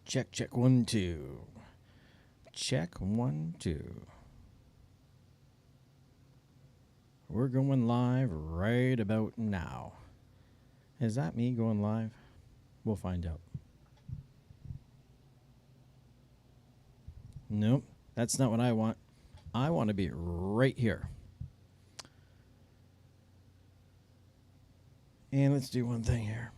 Check, check, 1, 2. Check, 1, 2. We're going live right about now. Is that me going live? We'll find out. Nope, that's not what I want. I want to be right here. And let's do one thing here.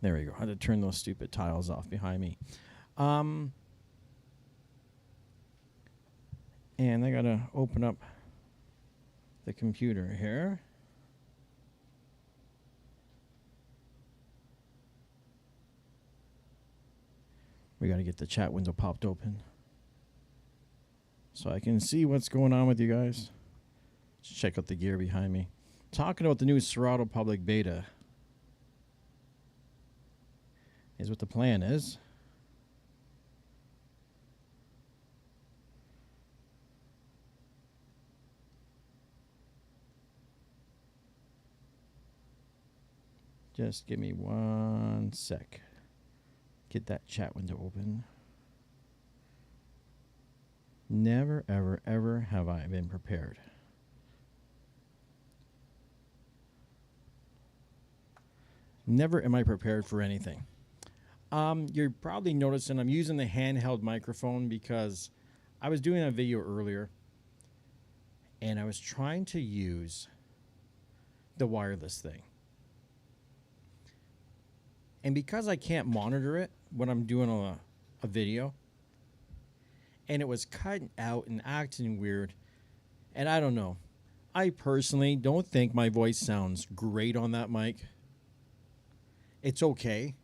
There we go. I had to turn those stupid tiles off behind me. And I got to open up the computer here. We got to get the chat window popped open so I can see what's going on with you guys. Let's check out the gear behind me. Talking about the new Serato public beta is what the plan is. Just give me 1 sec. Get that chat window open. Never, ever, ever have I been prepared. Never am I prepared for anything. You're probably noticing I'm using the handheld microphone because I was doing a video earlier and I was trying to use the wireless thing. And because I can't monitor it when I'm doing a video, and it was cutting out and acting weird, and I don't know. I personally don't think my voice sounds great on that mic. It's okay.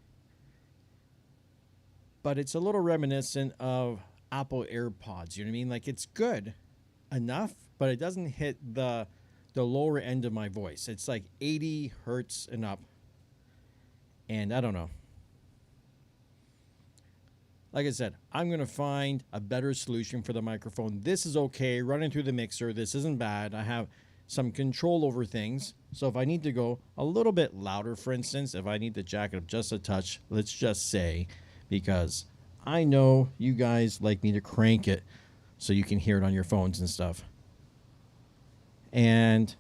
But it's a little reminiscent of Apple AirPods. You know what I mean? Like, it's good enough, but it doesn't hit the lower end of my voice. It's like 80 hertz and up. And I don't know. Like I said, I'm going to find a better solution for the microphone. This is okay, running through the mixer. This isn't bad. I have some control over things. So if I need to go a little bit louder, for instance, if I need to jack it up just a touch, let's just say, because I know you guys like me to crank it so you can hear it on your phones and stuff. And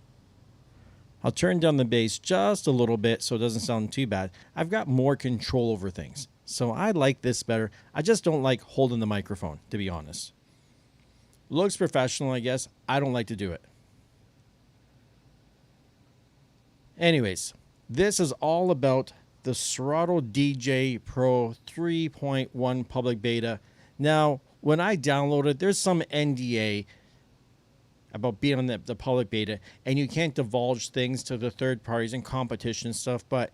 I'll turn down the bass just a little bit so it doesn't sound too bad. I've got more control over things. So I like this better. I just don't like holding the microphone, to be honest. Looks professional, I guess. I don't like to do it. Anyways, this is all about the Serato DJ Pro 3.1 public beta. Now, when I download it, there's some NDA about being on the public beta, and you can't divulge things to the third parties and competition and stuff, but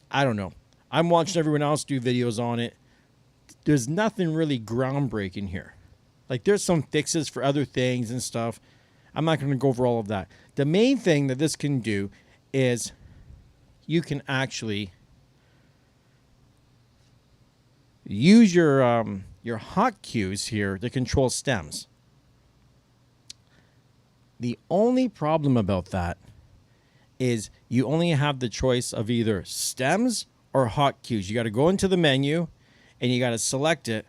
I don't know. I'm watching everyone else do videos on it. There's nothing really groundbreaking here. Like, there's some fixes for other things and stuff. I'm not going to go over all of that. The main thing that this can do is you can actually use your hotkeys here to control stems. The only problem about that is you only have the choice of either stems or hotkeys. You got to go into the menu and you got to select it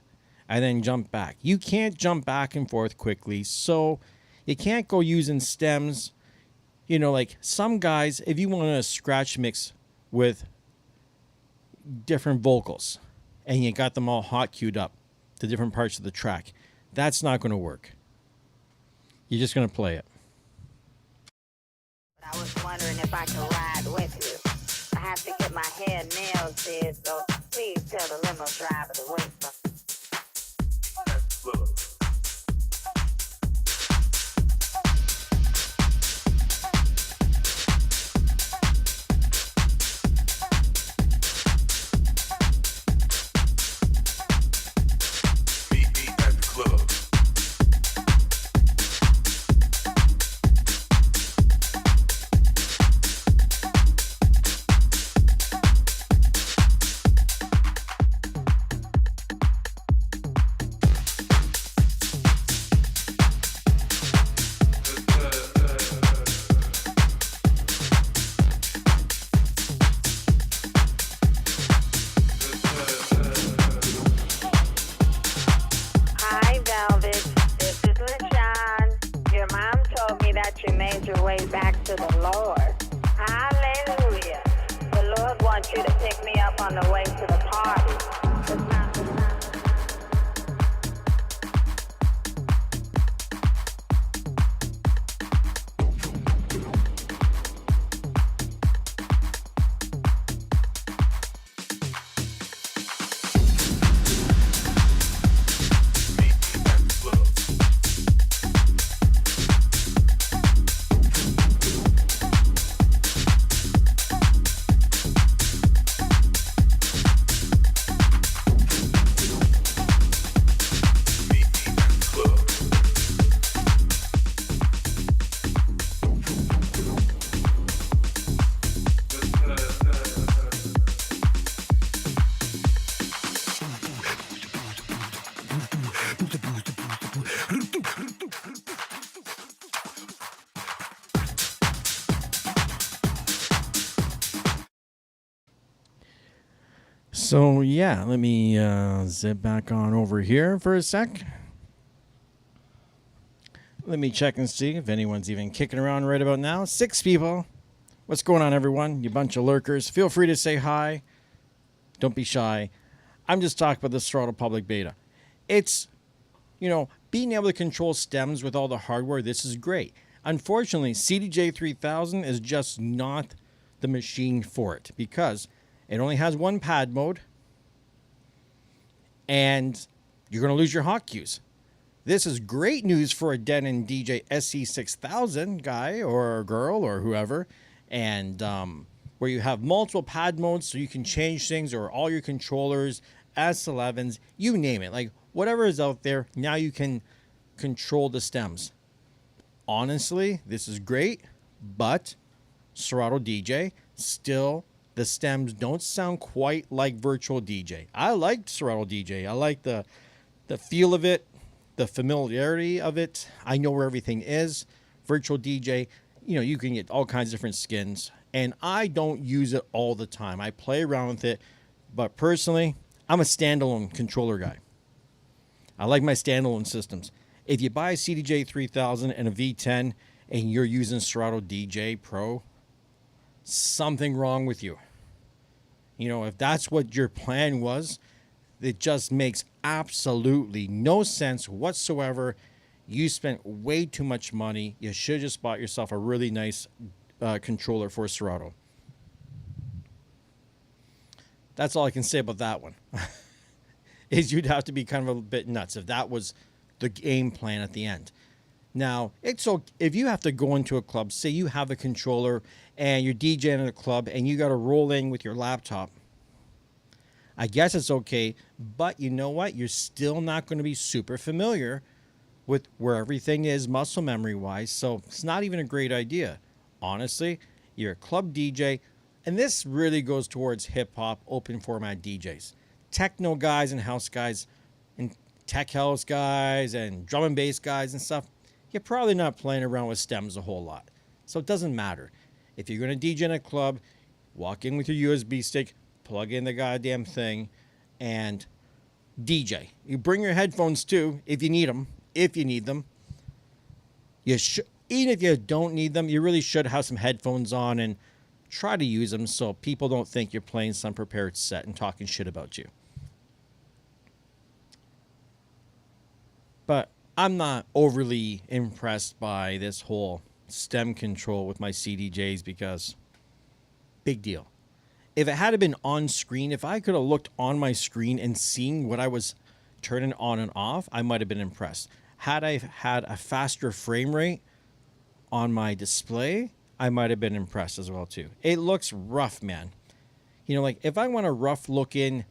and then jump back. You can't jump back and forth quickly, so you can't go using stems. You know, like some guys, if you want to scratch mix with different vocals and you got them all hot queued up to different parts of the track, that's not going to work. You're just going to play it. I was wondering if I could ride with you. I have to get my hair and nails did, so please tell the limo driver to wait for me. on the way to the party. It's not the time. So yeah, let me zip back on over here for a sec. Let me check and see if anyone's even kicking around right about now. 6 people. What's going on, everyone? You bunch of lurkers. Feel free to say hi. Don't be shy. I'm just talking about the Serato public beta. It's, being able to control stems with all the hardware, this is great. Unfortunately, CDJ 3000 is just not the machine for it because it only has one pad mode, and you're going to lose your hot cues. This is great news for a Denon DJ SC6000 guy or girl or whoever, and where you have multiple pad modes so you can change things, or all your controllers, S11s, you name it. Like whatever is out there, now you can control the stems. Honestly, this is great, but Serato DJ still, the stems don't sound quite like virtual DJ. I like Serato DJ. I like the feel of it, the familiarity of it. I know where everything is. Virtual DJ, you can get all kinds of different skins, and I don't use it all the time. I play around with it, but personally, I'm a standalone controller guy. I like my standalone systems. If you buy a CDJ 3000 and a V10 and you're using Serato DJ Pro, something wrong with you. If that's what your plan was, it just makes absolutely no sense whatsoever. You spent way too much money. You should have just bought yourself a really nice controller for Serato. That's all I can say about that one. Is you'd have to be kind of a bit nuts if that was the game plan at the end. Now, it's okay if you have to go into a club, say you have a controller and you're DJing at a club and you got to roll in with your laptop. I guess it's okay, but you know what? You're still not going to be super familiar with where everything is muscle memory wise, so it's not even a great idea. Honestly, you're a club DJ, and this really goes towards hip hop, open format DJs. Techno guys and house guys and tech house guys and drum and bass guys and stuff, you're probably not playing around with stems a whole lot. So it doesn't matter. If you're going to DJ in a club, walk in with your USB stick, plug in the goddamn thing, and DJ. You bring your headphones too if you need them. If you need them. Even if you don't need them, you really should have some headphones on and try to use them so people don't think you're playing some prepared set and talking shit about you. But I'm not overly impressed by this whole stem control with my CDJs because big deal. If it had been on screen, if I could have looked on my screen and seen what I was turning on and off, I might have been impressed. Had I had a faster frame rate on my display, I might have been impressed as well too. It looks rough, man. Like if I want a rough looking,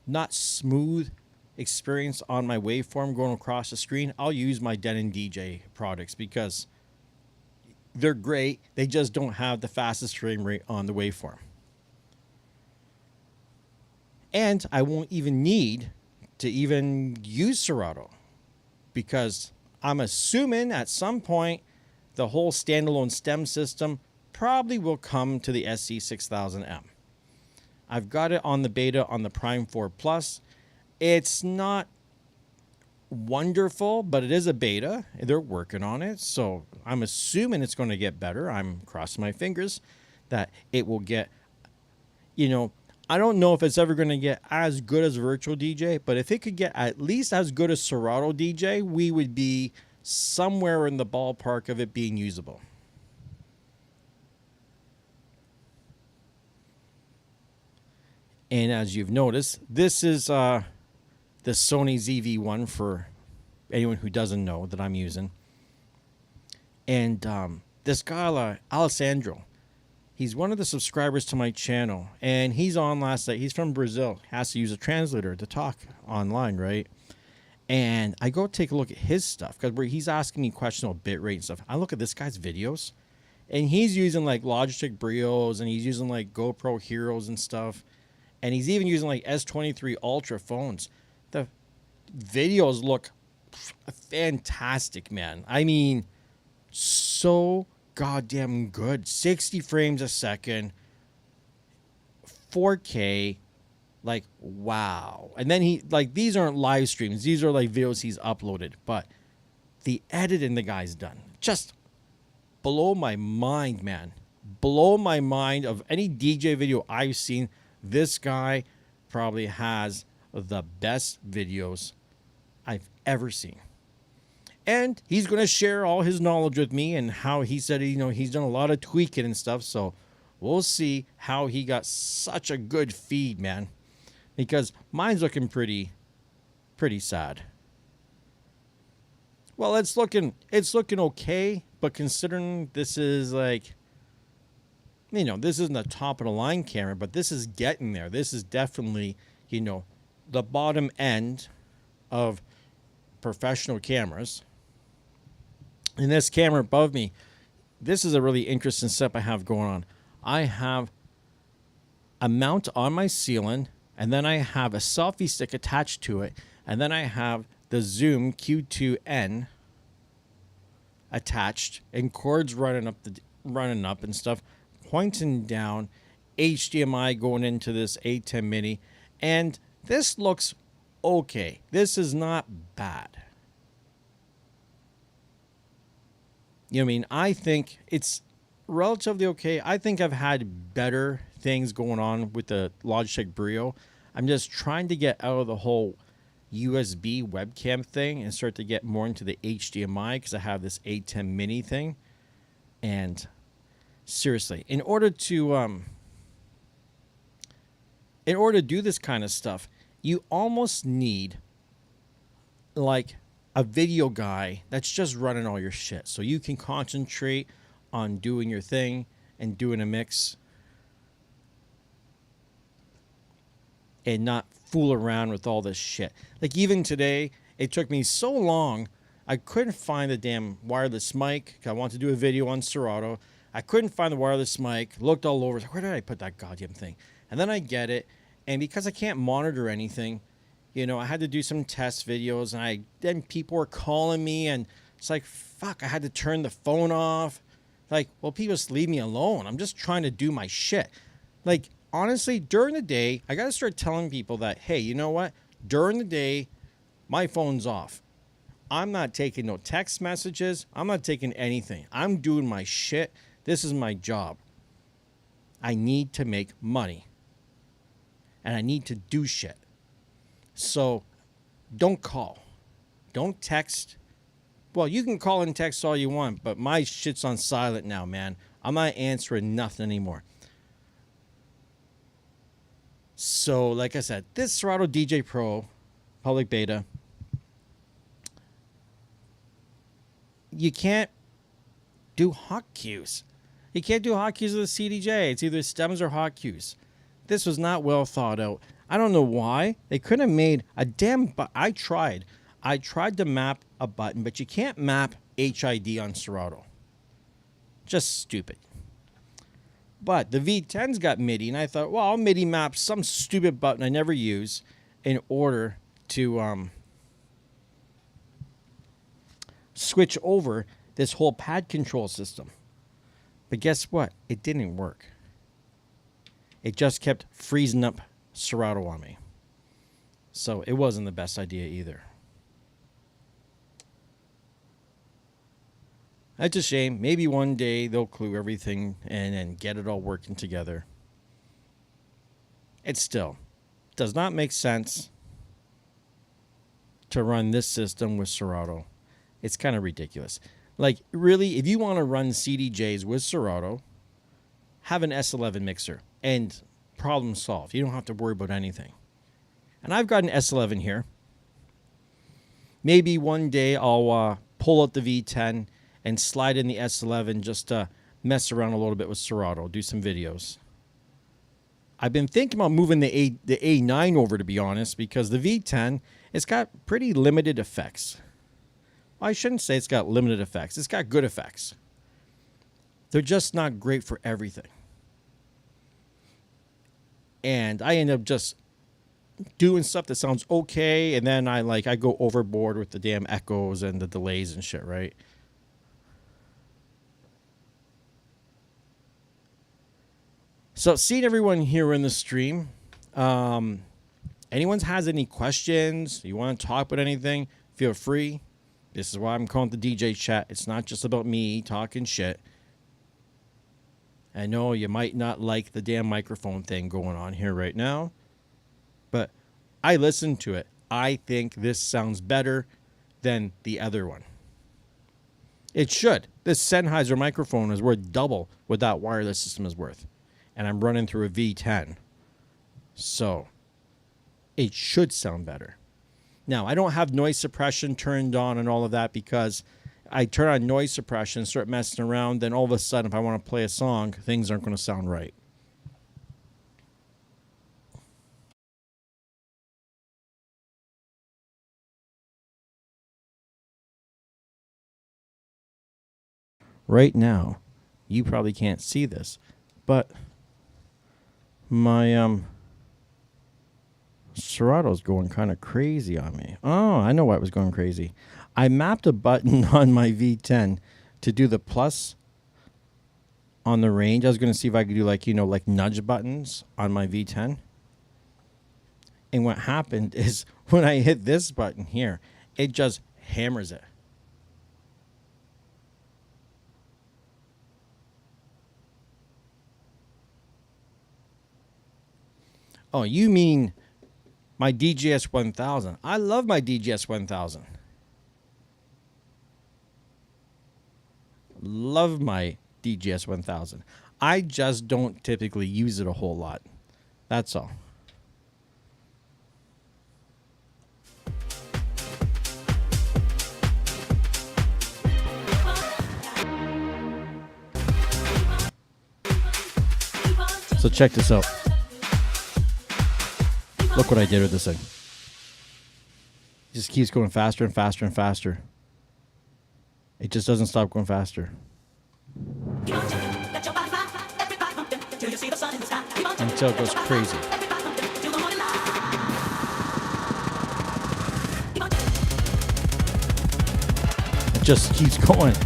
not smooth experience on my waveform going across the screen, I'll use my Denon DJ products because they're great. They just don't have the fastest frame rate on the waveform. And I won't even need to even use Serato because I'm assuming at some point the whole standalone stem system probably will come to the SC6000M. I've got it on the beta on the Prime 4 Plus. It's not wonderful, but it is a beta. They're working on it, so I'm assuming it's going to get better. I'm crossing my fingers that it will get, I don't know if it's ever going to get as good as Virtual DJ, but if it could get at least as good as Serato DJ, we would be somewhere in the ballpark of it being usable. And as you've noticed, this is the Sony ZV-1 for anyone who doesn't know that I'm using. And this guy, Alessandro, he's one of the subscribers to my channel. And he's on last night. He's from Brazil. Has to use a translator to talk online, right? And I go take a look at his stuff because he's asking me questions about bitrate and stuff. I look at this guy's videos. And he's using like Logitech Brios. And he's using like GoPro Heroes and stuff. And he's even using like S23 Ultra phones. The videos look fantastic, man. I mean, so goddamn good. 60 frames a second, 4K, like, wow. And then he, like, these aren't live streams. These are like videos he's uploaded. But the editing the guy's done, just blow my mind, man. Blow my mind. Of any DJ video I've seen, this guy probably has the best videos I've ever seen. And he's going to share all his knowledge with me and how he said, you know, he's done a lot of tweaking and stuff. So we'll see how he got such a good feed, man. Because mine's looking pretty sad. Well, it's looking okay. But considering this is like, you know, this isn't a top of the line camera, but this is getting there. This is definitely, you know, the bottom end of professional cameras. And this camera above me, this is a really interesting setup I have going on. I have a mount on my ceiling, and then I have a selfie stick attached to it, and then I have the Zoom Q2N attached, and cords running up and stuff, pointing down, HDMI going into this A10 Mini, and this looks okay. This is not bad. You know what I mean? I think it's relatively okay. I think I've had better things going on with the Logitech Brio. I'm just trying to get out of the whole USB webcam thing and start to get more into the HDMI because I have this A10 Mini thing. And seriously, in order to do this kind of stuff, you almost need like a video guy that's just running all your shit, so you can concentrate on doing your thing and doing a mix and not fool around with all this shit. Like even today, it took me so long, I couldn't find the damn wireless mic. I wanted to do a video on Serato. I couldn't find the wireless mic. Looked all over. Where did I put that goddamn thing? And then I get it. And because I can't monitor anything, you know, I had to do some test videos. And then people were calling me. And it's like, fuck, I had to turn the phone off. Like, well, people just leave me alone. I'm just trying to do my shit. Like, honestly, during the day, I got to start telling people that, hey, you know what? During the day, my phone's off. I'm not taking no text messages. I'm not taking anything. I'm doing my shit. This is my job. I need to make money. And I need to do shit. So don't call. Don't text. Well, you can call and text all you want, but my shit's on silent now, man. I'm not answering nothing anymore. So, like I said, this Serato DJ Pro public beta, you can't do hot cues. You can't do hot cues with a CDJ. It's either stems or hot cues. This was not well thought out. I don't know why. They couldn't have made a damn... I tried to map a button, but you can't map HID on Serato. Just stupid. But the V10's got MIDI, and I thought, well, I'll MIDI map some stupid button I never use in order to switch over this whole pad control system. But guess what? It didn't work. It just kept freezing up Serato on me. So it wasn't the best idea either. That's a shame. Maybe one day they'll clue everything and get it all working together. it still does not make sense to run this system with Serato. It's kind of ridiculous. Like, really, if you want to run CDJs with Serato, have an S11 mixer and problem solved. You don't have to worry about anything. And I've got an S11 here. Maybe one day I'll pull out the V10 and slide in the S11 just to mess around a little bit with Serato, do some videos. I've been thinking about moving the A9 over, to be honest, because the V10, it's got pretty limited effects. Well, I shouldn't say it's got limited effects. It's got good effects. They're just not great for everything. And I end up just doing stuff that sounds okay, and then I go overboard with the damn echoes and the delays and shit, right? So seeing everyone here in the stream, anyone has any questions, you want to talk about anything, feel free. This is why I'm calling it the DJ chat. It's not just about me talking shit. I know you might not like the damn microphone thing going on here right now, but I listened to it. I think this sounds better than the other one. It should. This Sennheiser microphone is worth double what that wireless system is worth. And I'm running through a V10. So it should sound better. Now, I don't have noise suppression turned on and all of that because I turn on noise suppression, start messing around, then all of a sudden, if I want to play a song, things aren't going to sound right. Right now, you probably can't see this, but my Serato's going kind of crazy on me. Oh, I know why it was going crazy. I mapped a button on my V10 to do the plus on the range. I was going to see if I could do like nudge buttons on my V10. And what happened is when I hit this button here, it just hammers it. Oh, you mean my DJS 1000? I love my DJS 1000. Love my DJS 1000. I just don't typically use it a whole lot. That's all. So check this out. Look what I did with this thing. It just keeps going faster and faster and faster. It just doesn't stop going faster. Until it goes crazy. It just keeps going.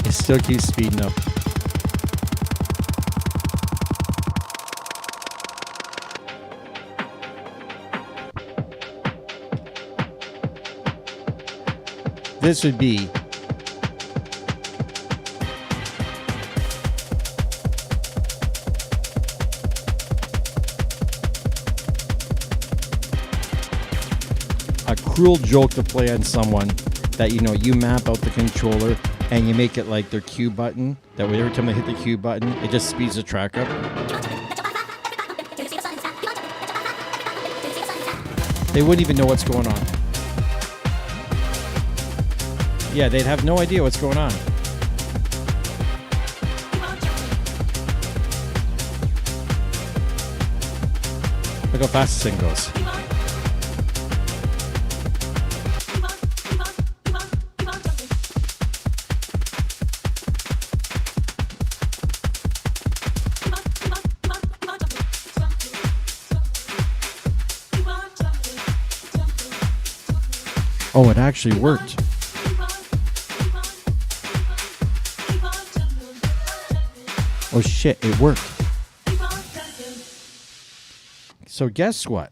Still keeps speeding up. This would be a cruel joke to play on someone that, you map out the controller and you make it like their Q button. That way every time they hit the Q button, it just speeds the track up. They wouldn't even know what's going on. Yeah, they'd have no idea what's going on. Look how fast this thing goes. Oh, it actually worked. Oh shit, it worked. So guess what?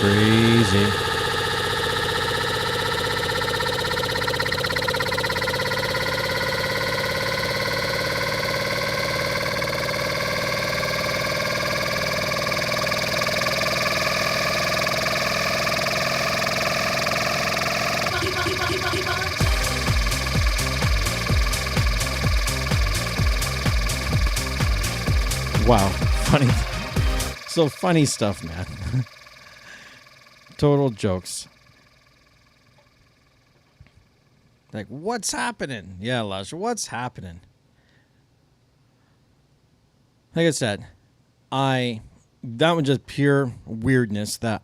Crazy. Wow, funny. So funny stuff, man. Total jokes. Like, what's happening? Yeah, Lush, what's happening? Like I said, that was just pure weirdness that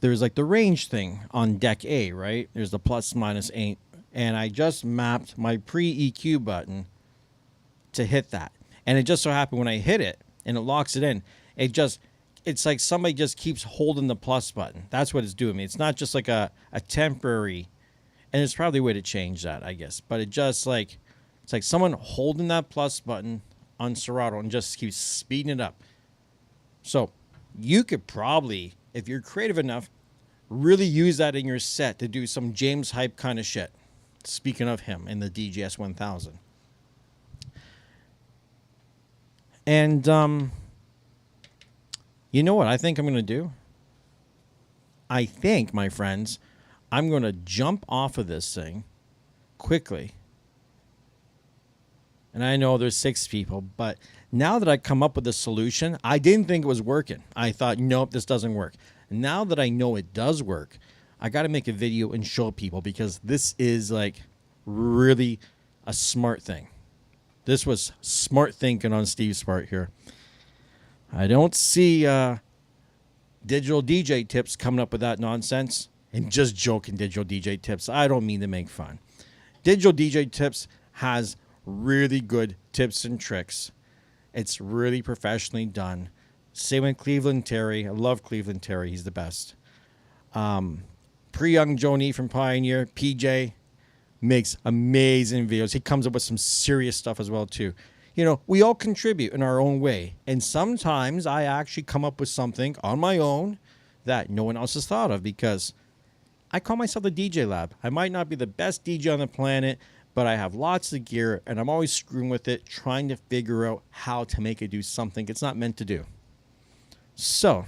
there's like the range thing on deck A, right? There's the plus minus 8. And I just mapped my pre-EQ button to hit that. And it just so happened when I hit it and it locks it in, it's like somebody just keeps holding the plus button. That's what it's doing me. It's not just like a temporary, and it's probably a way to change that, I guess. But it just like It's like someone holding that plus button on Serato and just keeps speeding it up. So you could probably, if you're creative enough, really use that in your set to do some James Hype kind of shit. Speaking of him in the DJS 1000. And you know what I think I'm going to do? I think, my friends, I'm going to jump off of this thing quickly. And I know there's 6 people, but now that I come up with a solution, I didn't think it was working. I thought, nope, this doesn't work. Now that I know it does work, I got to make a video and show people, because this is like really a smart thing. This was smart thinking on Steve's part here. I don't see Digital DJ Tips coming up with that nonsense. And just joking, Digital DJ Tips. I don't mean to make fun. Digital DJ Tips has really good tips and tricks. It's really professionally done. Same with Cleveland Terry. I love Cleveland Terry. He's the best. Pre-Young Joni from Pioneer, PJ, makes amazing videos. He comes up with some serious stuff as well, too. You know, we all contribute in our own way. And sometimes I actually come up with something on my own that no one else has thought of, because I call myself the TheDjLab. I might not be the best DJ on the planet, but I have lots of gear, and I'm always screwing with it, trying to figure out how to make it do something it's not meant to do. So,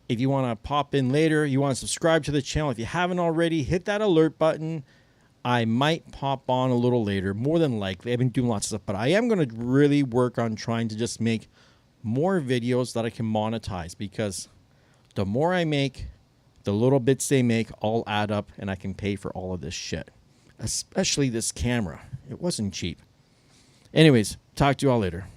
if you want to pop in later, you want to subscribe to the channel. If you haven't already, hit that alert button. I might pop on a little later, more than likely. I've been doing lots of stuff, but I am going to really work on trying to just make more videos that I can monetize, because the more I make, the little bits they make all add up, and I can pay for all of this shit. Especially this camera. It wasn't cheap. Anyways, talk to you all later.